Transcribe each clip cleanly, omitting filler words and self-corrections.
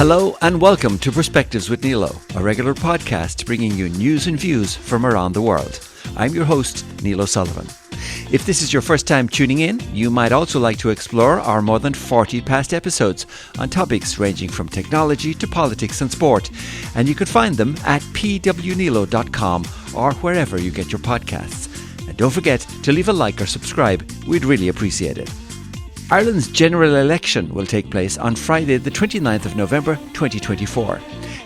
Hello and welcome to Perspectives with Nilo, a regular podcast bringing you news and views from around the world. I'm your host, Neil O'Sullivan. If this is your first time tuning in, you might also like to explore our more than 40 past episodes on topics ranging from technology to politics and sport, and you can find them at pwnilo.com or wherever you get your podcasts. And don't forget to leave a like or subscribe, we'd really appreciate it. Ireland's general election will take place on Friday the 29th of November 2024.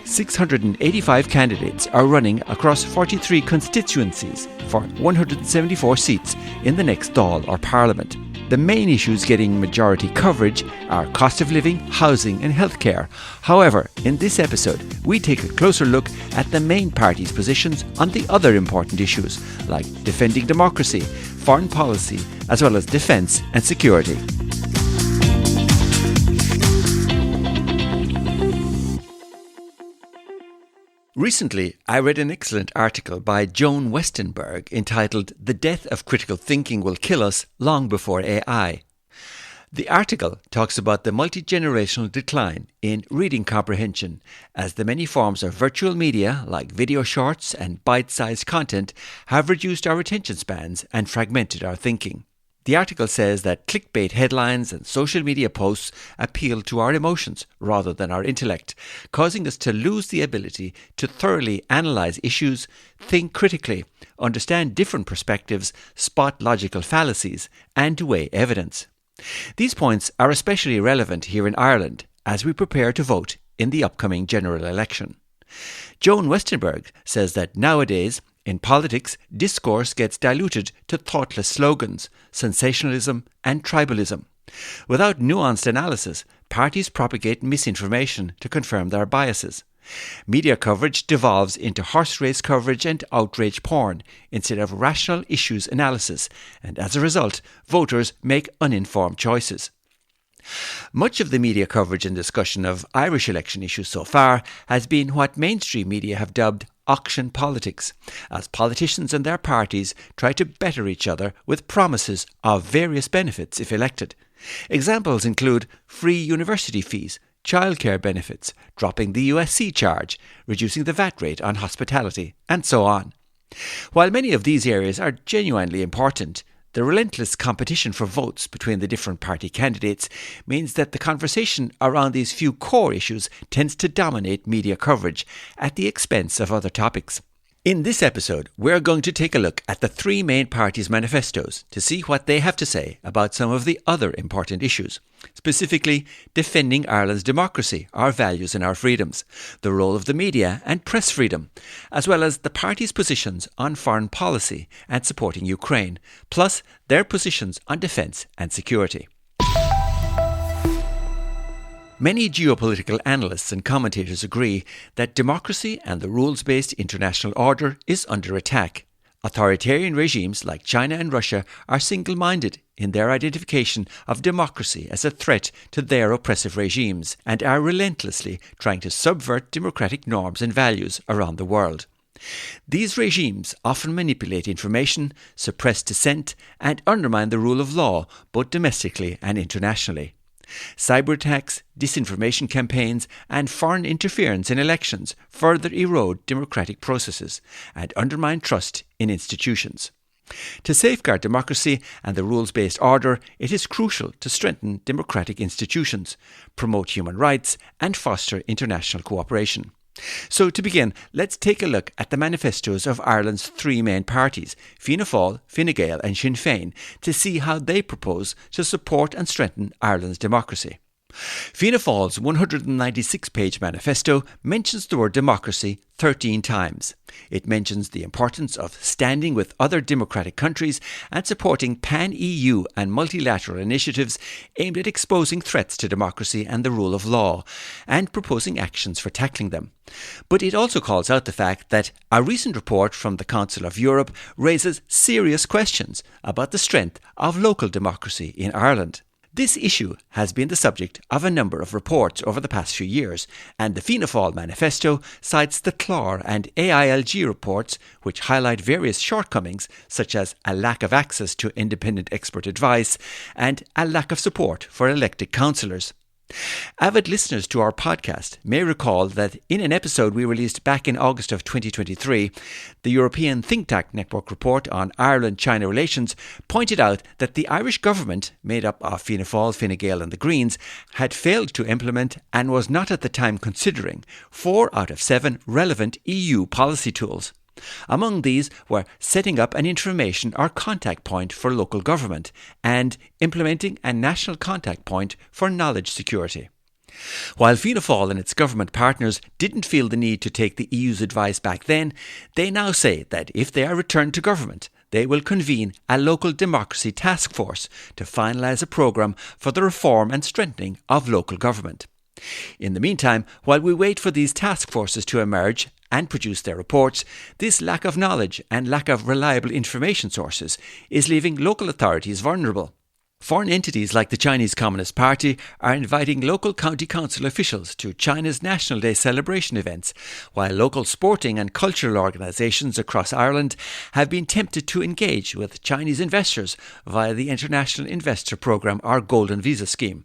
685 candidates are running across 43 constituencies for 174 seats in the next Dáil or Parliament. The main issues getting majority coverage are cost of living, housing and healthcare. However, in this episode, we take a closer look at the main parties' positions on the other important issues like defending democracy, foreign policy, as well as defence and security. Recently, I read an excellent article by Joan Westenberg entitled "The Death of Critical Thinking Will Kill Us Long Before AI." The article talks about the multi-generational decline in reading comprehension as the many forms of virtual media like video shorts and bite-sized content have reduced our attention spans and fragmented our thinking. The article says that clickbait headlines and social media posts appeal to our emotions rather than our intellect, causing us to lose the ability to thoroughly analyse issues, think critically, understand different perspectives, spot logical fallacies, and weigh evidence. These points are especially relevant here in Ireland as we prepare to vote in the upcoming general election. Joan Westenberg says that nowadays, in politics, discourse gets diluted to thoughtless slogans, sensationalism and tribalism. Without nuanced analysis, parties propagate misinformation to confirm their biases. Media coverage devolves into horse race coverage and outrage porn instead of rational issues analysis, and as a result, voters make uninformed choices. Much of the media coverage and discussion of Irish election issues so far has been what mainstream media have dubbed auction politics, as politicians and their parties try to better each other with promises of various benefits if elected. Examples include free university fees, childcare benefits, dropping the USC charge, reducing the VAT rate on hospitality, and so on. While many of these areas are genuinely important, the relentless competition for votes between the different party candidates means that the conversation around these few core issues tends to dominate media coverage at the expense of other topics. In this episode, we're going to take a look at the three main parties' manifestos to see what they have to say about some of the other important issues, specifically defending Ireland's democracy, our values and our freedoms, the role of the media and press freedom, as well as the parties' positions on foreign policy and supporting Ukraine, plus their positions on defence and security. Many geopolitical analysts and commentators agree that democracy and the rules-based international order is under attack. Authoritarian regimes like China and Russia are single-minded in their identification of democracy as a threat to their oppressive regimes and are relentlessly trying to subvert democratic norms and values around the world. These regimes often manipulate information, suppress dissent, and undermine the rule of law both domestically and internationally. Cyber attacks, disinformation campaigns, and foreign interference in elections further erode democratic processes and undermine trust in institutions. To safeguard democracy and the rules-based order, it is crucial to strengthen democratic institutions, promote human rights, and foster international cooperation. So to begin, let's take a look at the manifestos of Ireland's three main parties, Fianna Fáil, Fine Gael and Sinn Féin, to see how they propose to support and strengthen Ireland's democracy. Fianna Fáil's 196-page manifesto mentions the word democracy 13 times. It mentions the importance of standing with other democratic countries and supporting pan-EU and multilateral initiatives aimed at exposing threats to democracy and the rule of law, and proposing actions for tackling them. But it also calls out the fact that a recent report from the Council of Europe raises serious questions about the strength of local democracy in Ireland. This issue has been the subject of a number of reports over the past few years, and the Fianna Fáil manifesto cites the CLAR and AILG reports, which highlight various shortcomings such as a lack of access to independent expert advice and a lack of support for elected councillors. Avid listeners to our podcast may recall that in an episode we released back in August of 2023, the European Think Tank Network report on Ireland-China relations pointed out that the Irish government, made up of Fianna Fáil, Fine Gael and the Greens, had failed to implement and was not at the time considering 4 out of 7 relevant EU policy tools. Among these were setting up an information or contact point for local government and implementing a national contact point for knowledge security. While Fianna Fáil and its government partners didn't feel the need to take the EU's advice back then, they now say that if they are returned to government, they will convene a local democracy task force to finalise a programme for the reform and strengthening of local government. In the meantime, while we wait for these task forces to emerge and produce their reports, this lack of knowledge and lack of reliable information sources is leaving local authorities vulnerable. Foreign entities like the Chinese Communist Party are inviting local county council officials to China's National Day celebration events, while local sporting and cultural organisations across Ireland have been tempted to engage with Chinese investors via the International Investor Programme or Golden Visa scheme,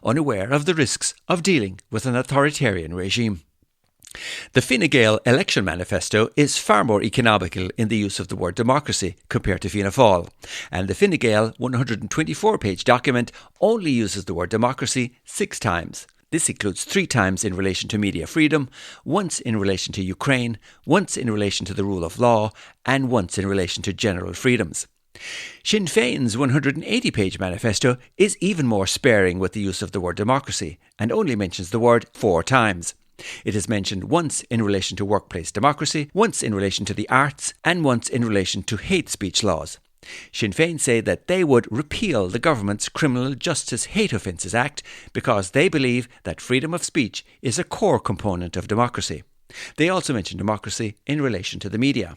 unaware of the risks of dealing with an authoritarian regime. The Fine Gael election manifesto is far more economical in the use of the word democracy compared to Fianna Fáil, and the Fine Gael 124-page document only uses the word democracy 6 times. This includes 3 times in relation to media freedom, once in relation to Ukraine, once in relation to the rule of law, and once in relation to general freedoms. Sinn Féin's 180-page manifesto is even more sparing with the use of the word democracy and only mentions the word 4 times. It is mentioned once in relation to workplace democracy, once in relation to the arts, and once in relation to hate speech laws. Sinn Féin say that they would repeal the government's Criminal Justice Hate Offences Act because they believe that freedom of speech is a core component of democracy. They also mention democracy in relation to the media.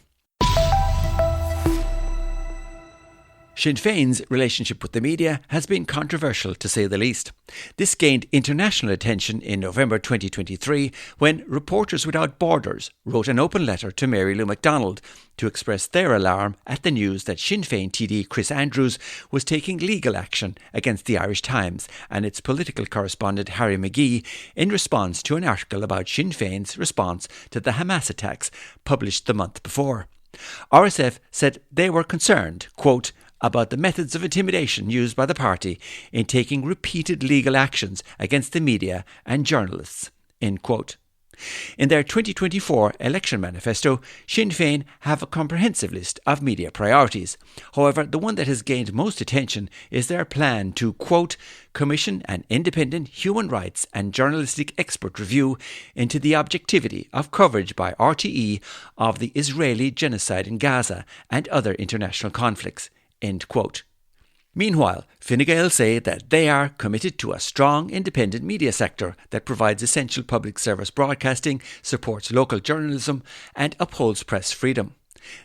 Sinn Féin's relationship with the media has been controversial to say the least. This gained international attention in November 2023 when Reporters Without Borders wrote an open letter to Mary Lou MacDonald to express their alarm at the news that Sinn Féin TD Chris Andrews was taking legal action against the Irish Times and its political correspondent Harry McGee in response to an article about Sinn Féin's response to the Hamas attacks published the month before. RSF said they were concerned, quote, about the methods of intimidation used by the party in taking repeated legal actions against the media and journalists, end quote. In their 2024 election manifesto, Sinn Féin have a comprehensive list of media priorities. However, the one that has gained most attention is their plan to, quote, commission an independent human rights and journalistic expert review into the objectivity of coverage by RTE of the Israeli genocide in Gaza and other international conflicts, end quote. Meanwhile, Fine Gael say that they are committed to a strong independent media sector that provides essential public service broadcasting, supports local journalism and upholds press freedom.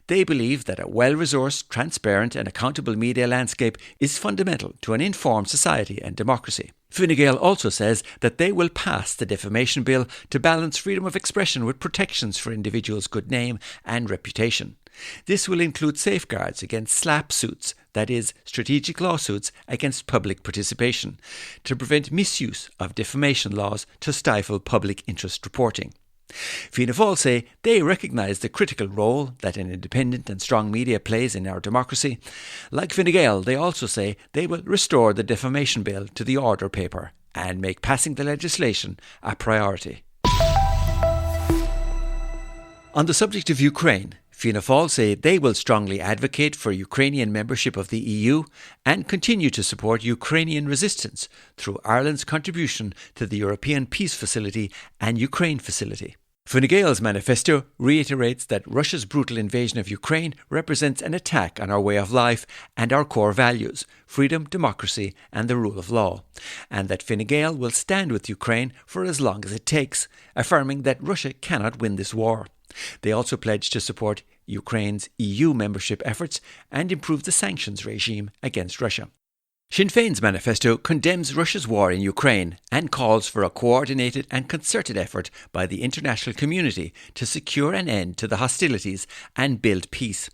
They believe that a well-resourced, transparent and accountable media landscape is fundamental to an informed society and democracy. Fine Gael also says that they will pass the defamation bill to balance freedom of expression with protections for individuals' good name and reputation. This will include safeguards against SLAP suits, that is, strategic lawsuits against public participation, to prevent misuse of defamation laws to stifle public interest reporting. Fianna Fáil say they recognise the critical role that an independent and strong media plays in our democracy. Like Fine Gael, they also say they will restore the defamation bill to the order paper and make passing the legislation a priority. On the subject of Ukraine, Fianna Fáil say they will strongly advocate for Ukrainian membership of the EU and continue to support Ukrainian resistance through Ireland's contribution to the European Peace Facility and Ukraine Facility. Fine Gael's manifesto reiterates that Russia's brutal invasion of Ukraine represents an attack on our way of life and our core values, freedom, democracy and the rule of law, and that Fine Gael will stand with Ukraine for as long as it takes, affirming that Russia cannot win this war. They also pledge to support Ukraine's EU membership efforts and improve the sanctions regime against Russia. Sinn Féin's manifesto condemns Russia's war in Ukraine and calls for a coordinated and concerted effort by the international community to secure an end to the hostilities and build peace.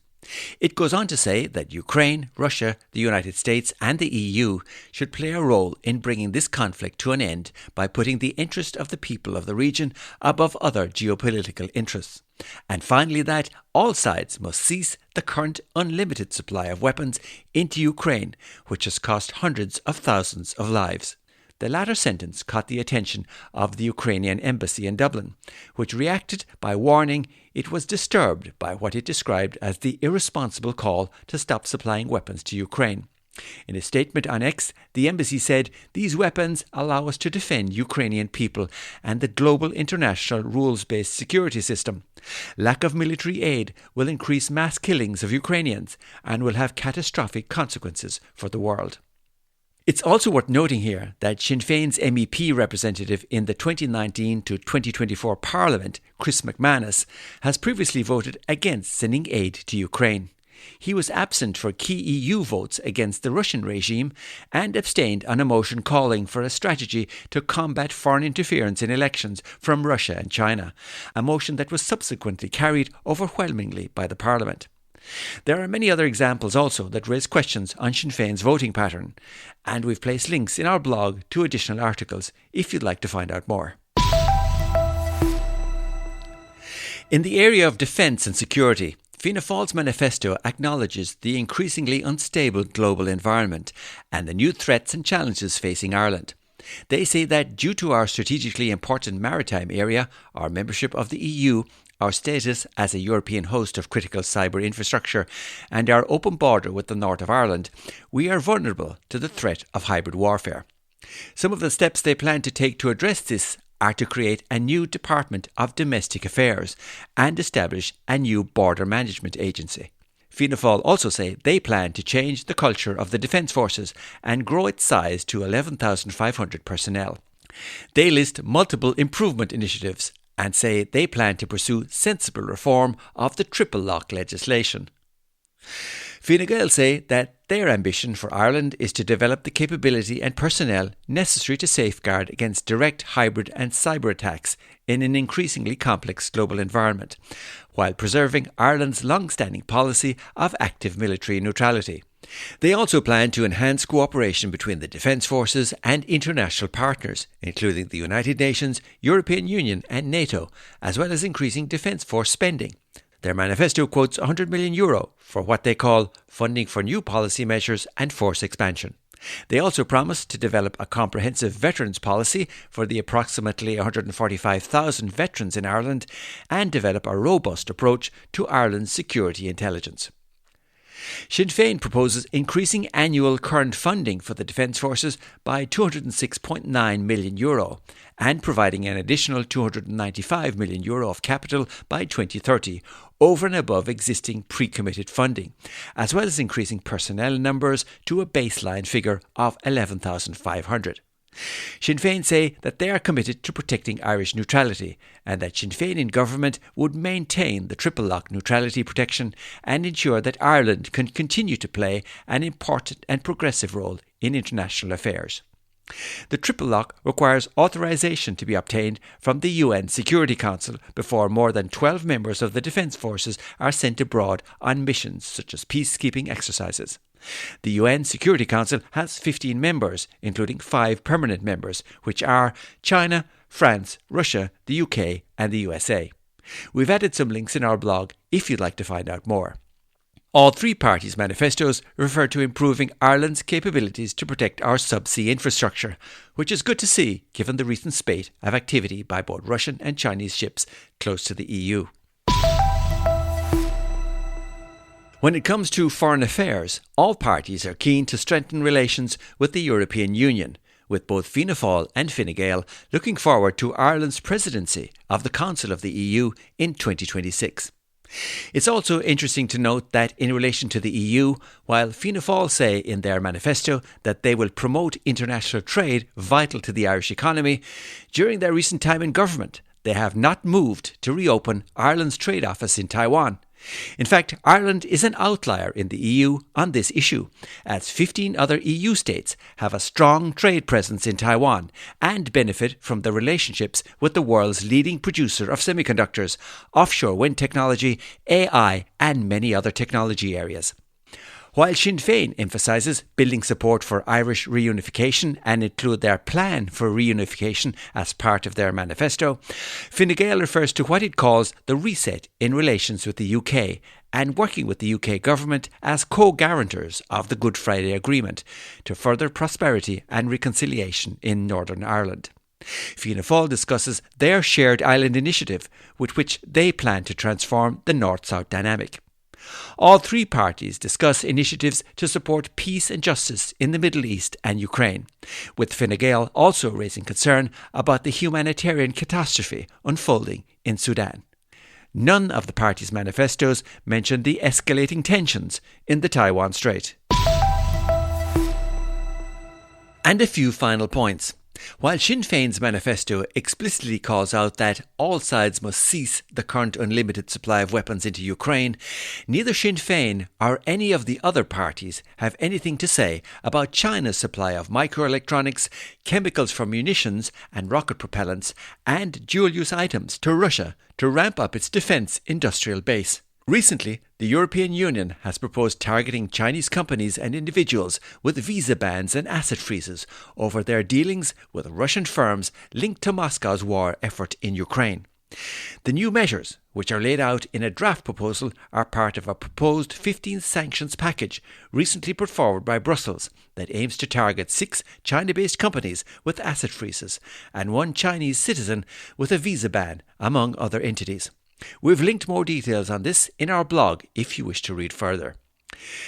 It goes on to say that Ukraine, Russia, the United States and the EU should play a role in bringing this conflict to an end by putting the interest of the people of the region above other geopolitical interests. And finally that all sides must cease the current unlimited supply of weapons into Ukraine, which has cost hundreds of thousands of lives. The latter sentence caught the attention of the Ukrainian embassy in Dublin, which reacted by warning it was disturbed by what it described as the irresponsible call to stop supplying weapons to Ukraine. In a statement on X, the embassy said, "These weapons allow us to defend Ukrainian people and the global international rules-based security system. Lack of military aid will increase mass killings of Ukrainians and will have catastrophic consequences for the world." It's also worth noting here that Sinn Féin's MEP representative in the 2019 to 2024 Parliament, Chris McManus, has previously voted against sending aid to Ukraine. He was absent for key EU votes against the Russian regime and abstained on a motion calling for a strategy to combat foreign interference in elections from Russia and China, a motion that was subsequently carried overwhelmingly by the Parliament. There are many other examples also that raise questions on Sinn Féin's voting pattern, and we've placed links in our blog to additional articles if you'd like to find out more. In the area of defence and security, Fianna Fáil's manifesto acknowledges the increasingly unstable global environment and the new threats and challenges facing Ireland. They say that due to our strategically important maritime area, our membership of the EU, our status as a European host of critical cyber infrastructure and our open border with the north of Ireland, we are vulnerable to the threat of hybrid warfare. Some of the steps they plan to take to address this are to create a new Department of Domestic Affairs and establish a new border management agency. Fianna Fáil also say they plan to change the culture of the Defence Forces and grow its size to 11,500 personnel. They list multiple improvement initiatives and say they plan to pursue sensible reform of the triple lock legislation. Fine Gael say that their ambition for Ireland is to develop the capability and personnel necessary to safeguard against direct, hybrid and cyber attacks in an increasingly complex global environment, while preserving Ireland's long-standing policy of active military neutrality. They also plan to enhance cooperation between the Defence Forces and international partners, including the United Nations, European Union and NATO, as well as increasing Defence Force spending. Their manifesto quotes €100 million for what they call funding for new policy measures and force expansion. They also promise to develop a comprehensive veterans policy for the approximately 145,000 veterans in Ireland and develop a robust approach to Ireland's security intelligence. Sinn Féin proposes increasing annual current funding for the Defence Forces by €206.9 million and providing an additional €295 million of capital by 2030 over and above existing pre-committed funding, as well as increasing personnel numbers to a baseline figure of 11,500. Sinn Féin say that they are committed to protecting Irish neutrality and that Sinn Féin in government would maintain the triple lock neutrality protection and ensure that Ireland can continue to play an important and progressive role in international affairs. The triple lock requires authorisation to be obtained from the UN Security Council before more than 12 members of the Defence Forces are sent abroad on missions such as peacekeeping exercises. The UN Security Council has 15 members, including 5 permanent members, which are China, France, Russia, the UK and the USA. We've added some links in our blog if you'd like to find out more. All three parties' manifestos refer to improving Ireland's capabilities to protect our subsea infrastructure, which is good to see given the recent spate of activity by both Russian and Chinese ships close to the EU. When it comes to foreign affairs, all parties are keen to strengthen relations with the European Union, with both Fianna Fáil and Fine Gael looking forward to Ireland's presidency of the Council of the EU in 2026. It's also interesting to note that in relation to the EU, while Fianna Fáil say in their manifesto that they will promote international trade vital to the Irish economy, during their recent time in government, they have not moved to reopen Ireland's trade office in Taiwan, In fact, Ireland is an outlier in the EU on this issue, as 15 other EU states have a strong trade presence in Taiwan and benefit from the relationships with the world's leading producer of semiconductors, offshore wind technology, AI, and many other technology areas. While Sinn Féin emphasises building support for Irish reunification and include their plan for reunification as part of their manifesto, Fine Gael refers to what it calls the reset in relations with the UK and working with the UK government as co-guarantors of the Good Friday Agreement to further prosperity and reconciliation in Northern Ireland. Fianna Fáil discusses their shared island initiative with which they plan to transform the North-South dynamic. All three parties discuss initiatives to support peace and justice in the Middle East and Ukraine, with Fine Gael also raising concern about the humanitarian catastrophe unfolding in Sudan. None of the parties' manifestos mention the escalating tensions in the Taiwan Strait. And a few final points. While Sinn Féin's manifesto explicitly calls out that all sides must cease the current unlimited supply of weapons into Ukraine, neither Sinn Féin or any of the other parties have anything to say about China's supply of microelectronics, chemicals for munitions and rocket propellants, and dual-use items to Russia to ramp up its defence industrial base. Recently, the European Union has proposed targeting Chinese companies and individuals with visa bans and asset freezes over their dealings with Russian firms linked to Moscow's war effort in Ukraine. The new measures, which are laid out in a draft proposal, are part of a proposed 15 sanctions package recently put forward by Brussels that aims to target 6 China-based companies with asset freezes and 1 Chinese citizen with a visa ban, among other entities. We've linked more details on this in our blog if you wish to read further.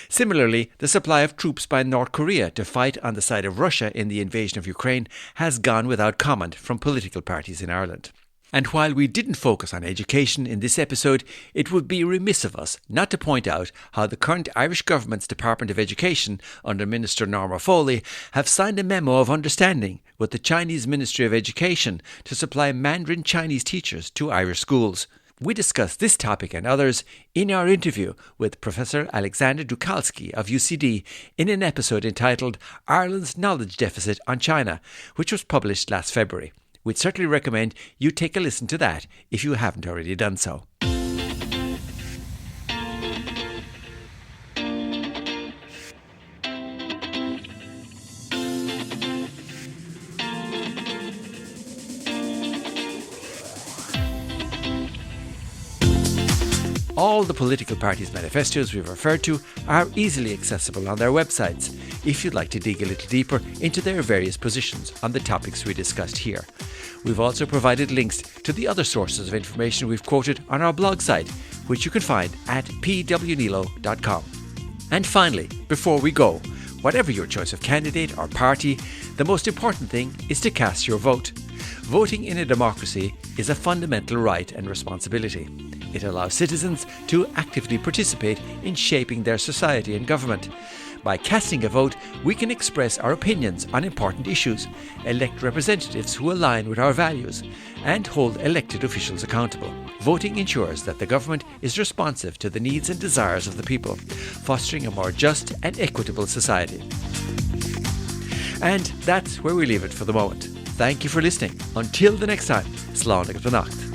Similarly, the supply of troops by North Korea to fight on the side of Russia in the invasion of Ukraine has gone without comment from political parties in Ireland. And while we didn't focus on education in this episode, it would be remiss of us not to point out how the current Irish Government's Department of Education, under Minister Norma Foley, have signed a memo of understanding with the Chinese Ministry of Education to supply Mandarin Chinese teachers to Irish schools. We discussed this topic and others in our interview with Professor Alexander Dukalski of UCD in an episode entitled Ireland's Knowledge Deficit on China, which was published last February. We'd certainly recommend you take a listen to that if you haven't already done so. All the political parties' manifestos we've referred to are easily accessible on their websites if you'd like to dig a little deeper into their various positions on the topics we discussed here. We've also provided links to the other sources of information we've quoted on our blog site, which you can find at pwnilo.com. And finally, before we go, whatever your choice of candidate or party, the most important thing is to cast your vote. Voting in a democracy is a fundamental right and responsibility. It allows citizens to actively participate in shaping their society and government. By casting a vote, we can express our opinions on important issues, elect representatives who align with our values, and hold elected officials accountable. Voting ensures that the government is responsive to the needs and desires of the people, fostering a more just and equitable society. And that's where we leave it for the moment. Thank you for listening. Until the next time, slán go nacht.